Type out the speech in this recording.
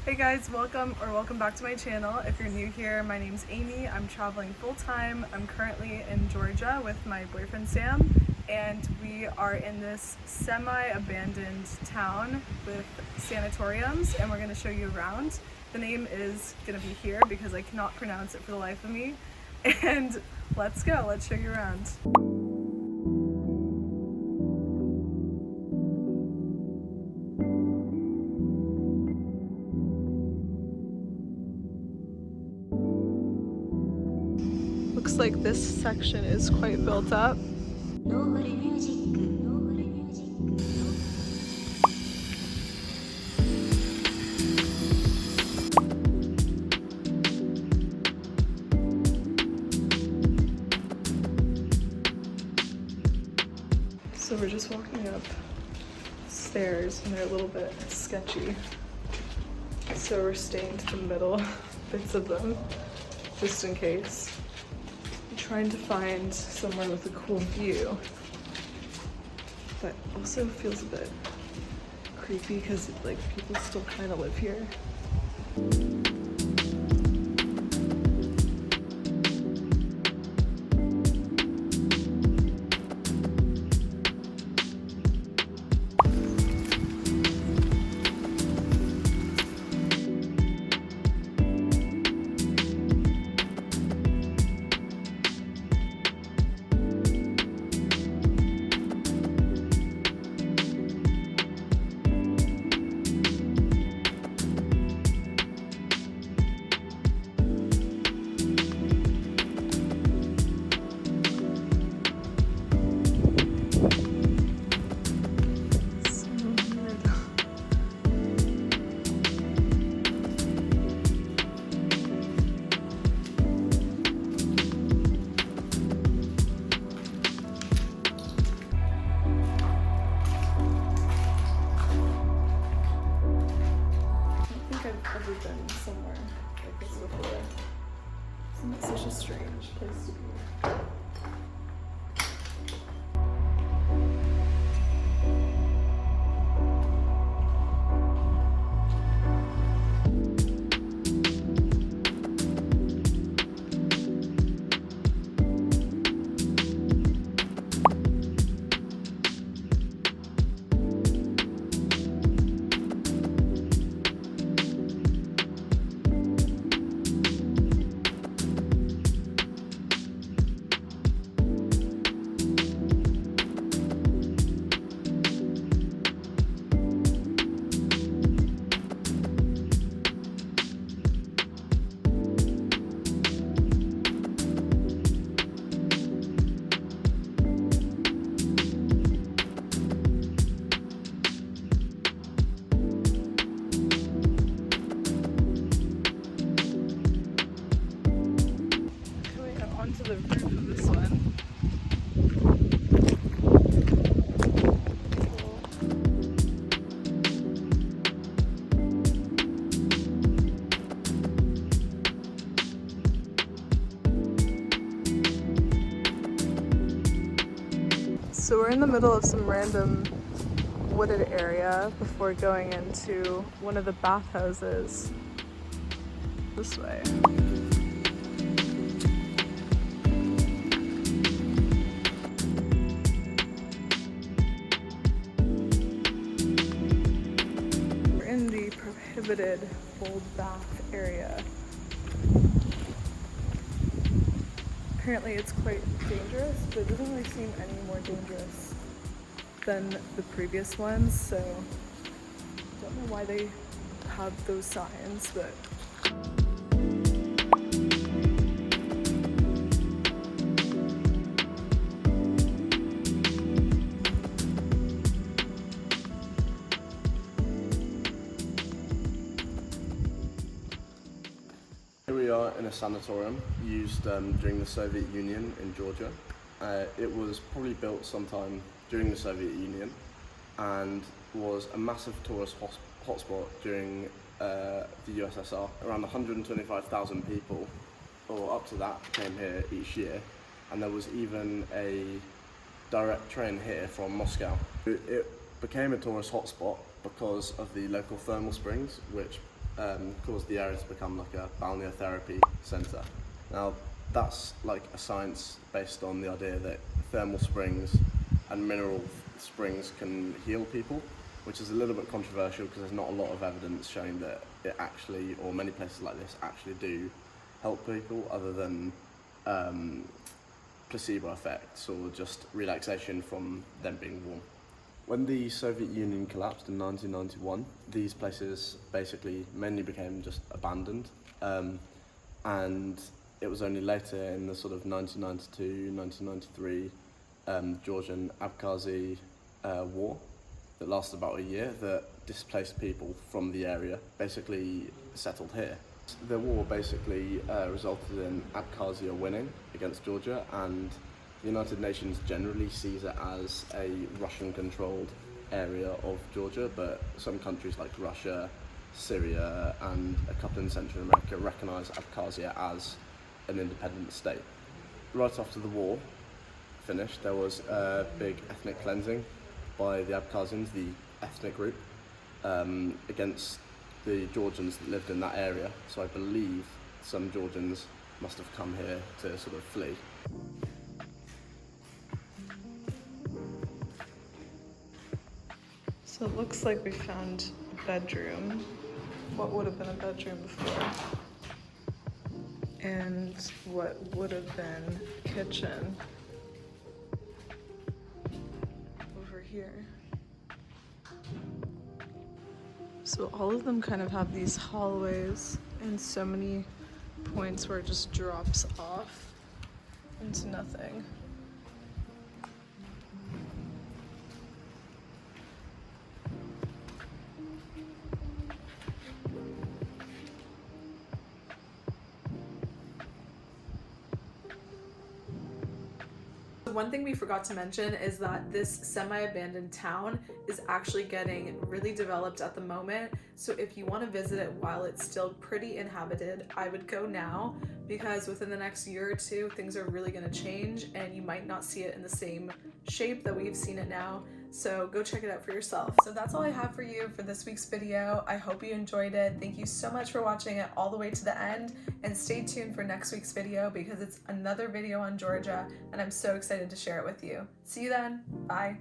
Hey guys, welcome back to my channel. If you're new here, my name's Amy. I'm traveling full-time. I'm currently in Georgia with my boyfriend Sam, and we are in this semi-abandoned town with sanatoriums, and we're going to show you around. The name is going to be here because I cannot pronounce it for the life of me. And let's go, let's show you around. Looks like this section is quite built up. So we're just walking up stairs and they're a little bit sketchy. So we're staying to the middle bits of them, just in case. I'm trying to find somewhere with a cool view, but also feels a bit creepy because like people still kind of live here. I've ever been somewhere like this before. It's such a strange place to be. Onto the roof of this one. So we're in the middle of some random wooded area before going into one of the bathhouses this way. Prohibited old bath area. Apparently it's quite dangerous, but it doesn't really seem any more dangerous than the previous ones, so I don't know why they have those signs, but Here we are in a sanatorium used during the Soviet Union in Georgia. It was probably built sometime during the Soviet Union and was a massive tourist hotspot during the USSR. Around 125,000 people, or up to that, came here each year, and there was even a direct train here from Moscow. It became a tourist hotspot because of the local thermal springs, which caused the area to become like a balneotherapy centre. Now, that's like a science based on the idea that thermal springs and mineral springs can heal people, which is a little bit controversial because there's not a lot of evidence showing that it actually, or many places like this actually do help people other than placebo effects or just relaxation from them being warm. When the Soviet Union collapsed in 1991, these places basically mainly became just abandoned, and it was only later in the sort of 1992, 1993 Georgian Abkhazi war that lasted about a year that displaced people from the area basically settled here. The war basically resulted in Abkhazia winning against Georgia, and the United Nations generally sees it as a Russian-controlled area of Georgia, but some countries like Russia, Syria, and a couple in Central America recognise Abkhazia as an independent state. Right after the war finished, there was a big ethnic cleansing by the Abkhazians, the ethnic group, against the Georgians that lived in that area. So I believe some Georgians must have come here to sort of flee. So it looks like we found a bedroom. What would have been a bedroom before? And what would have been a kitchen over here. So all of them kind of have these hallways and so many points where it just drops off into nothing. One thing we forgot to mention is that this semi-abandoned town is actually getting really developed at the moment. So if you want to visit it while it's still pretty inhabited, I would go now, because within the next year or two, things are really going to change and you might not see it in the same shape that we've seen it now. So go check it out for yourself. So that's all I have for you for this week's video. I hope you enjoyed it. Thank you so much for watching it all the way to the end, and stay tuned for next week's video because it's another video on Georgia and I'm so excited to share it with you. See you then. Bye.